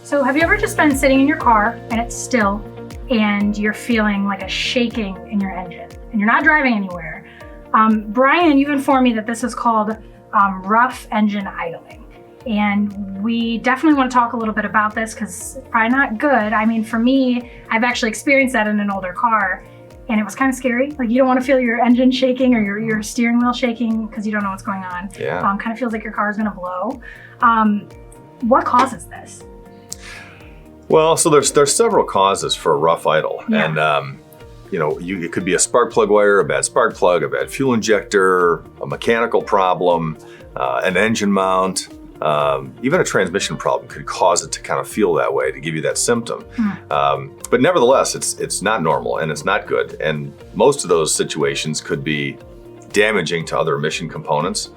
So have you ever just been sitting in your car and it's still and you're feeling like a shaking in your engine and you're not driving anywhere? Brian, you've informed me that this is called rough engine idling. And we definitely want to talk a little bit about this because it's probably not good. I mean, for me, I've actually experienced that in an older car and it was kind of scary. Like you don't want to feel your engine shaking or your steering wheel shaking because you don't know what's going on. Yeah. Kind of feels like your car is going to blow. What causes this? Well, so there's several causes for a rough idle. Yeah. And it could be a spark plug wire, a bad spark plug, a bad fuel injector, a mechanical problem, an engine mount, even a transmission problem could cause it to kind of feel that way, to give you that symptom. But nevertheless, it's not normal and it's not good. And most of those situations could be damaging to other emission components.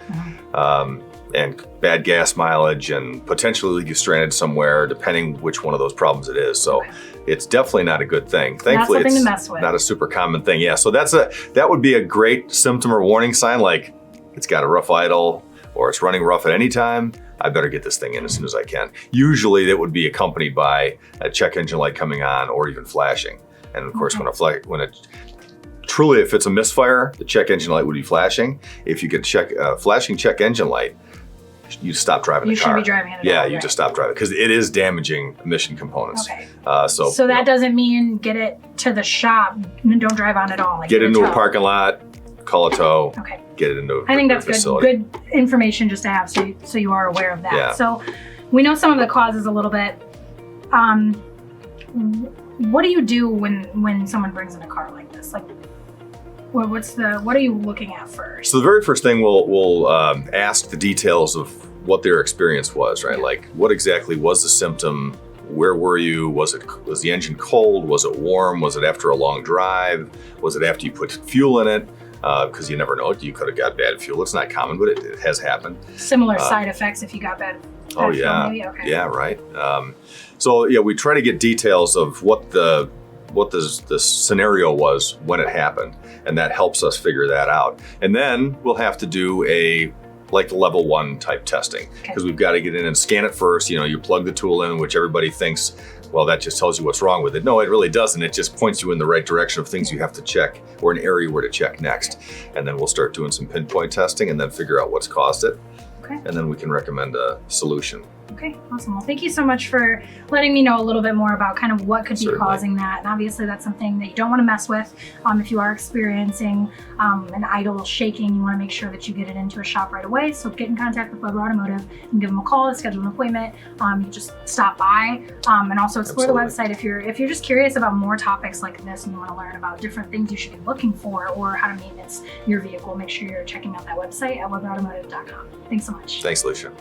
And bad gas mileage and potentially leave you stranded somewhere, depending which one of those problems it is. So it's definitely not a good thing. Thankfully, something it's to mess with. not a super common thing. Yeah, so that would be a great symptom or warning sign, like it's got a rough idle or it's running rough at any time. I better get this thing in as soon as I can. Usually that would be accompanied by a check engine light coming on or even flashing. And of course, truly, if it's a misfire, the check engine light would be flashing. If you get flashing check engine light, you stop driving the car. You shouldn't be driving it at all. Yeah, you just stop driving because it is damaging emission components. Okay. So that doesn't mean get it to the shop and don't drive on at all. Like get into a tow. parking lot, call a tow, Okay. get it into a I think that's facility. good information just to have so you are aware of that. Yeah. So we know some of the causes a little bit. What do you do when someone brings in a car like this? Like what are you looking at first? So the very first thing we'll ask the details of what their experience was, right? Like what exactly was the symptom? Where were you? Was the engine cold? Was it warm? Was it after a long drive? Was it after you put fuel in it? Because you never know, you could have got bad fuel. It's not common, but it has happened. Similar side effects if you got bad Oh fuel, yeah, maybe? Okay. yeah, right. So yeah, we try to get details of what the scenario was when it happened, and that helps us figure that out. And then we'll have to do like level 1 type testing, because we've got to get in and scan it first. You plug the tool in, which everybody thinks, well, that just tells you what's wrong with it. No, it really doesn't. It just points you in the right direction of things you have to check or an area where to check next. And then we'll start doing some pinpoint testing and then figure out what's caused it. Okay. And then we can recommend a solution. Okay, awesome. Well, thank you so much for letting me know a little bit more about kind of what could be Certainly. causing that. And obviously that's something that you don't want to mess with. If you are experiencing an idle shaking, you want to make sure that you get it into a shop right away. So get in contact with Weber Automotive and give them a call, schedule an appointment. You just stop by and also explore the website if you're just curious about more topics like this and you want to learn about different things you should be looking for or how to maintenance your vehicle. Make sure you're checking out that website at weberautomotive.com. Thanks so much. Thanks, Alicia.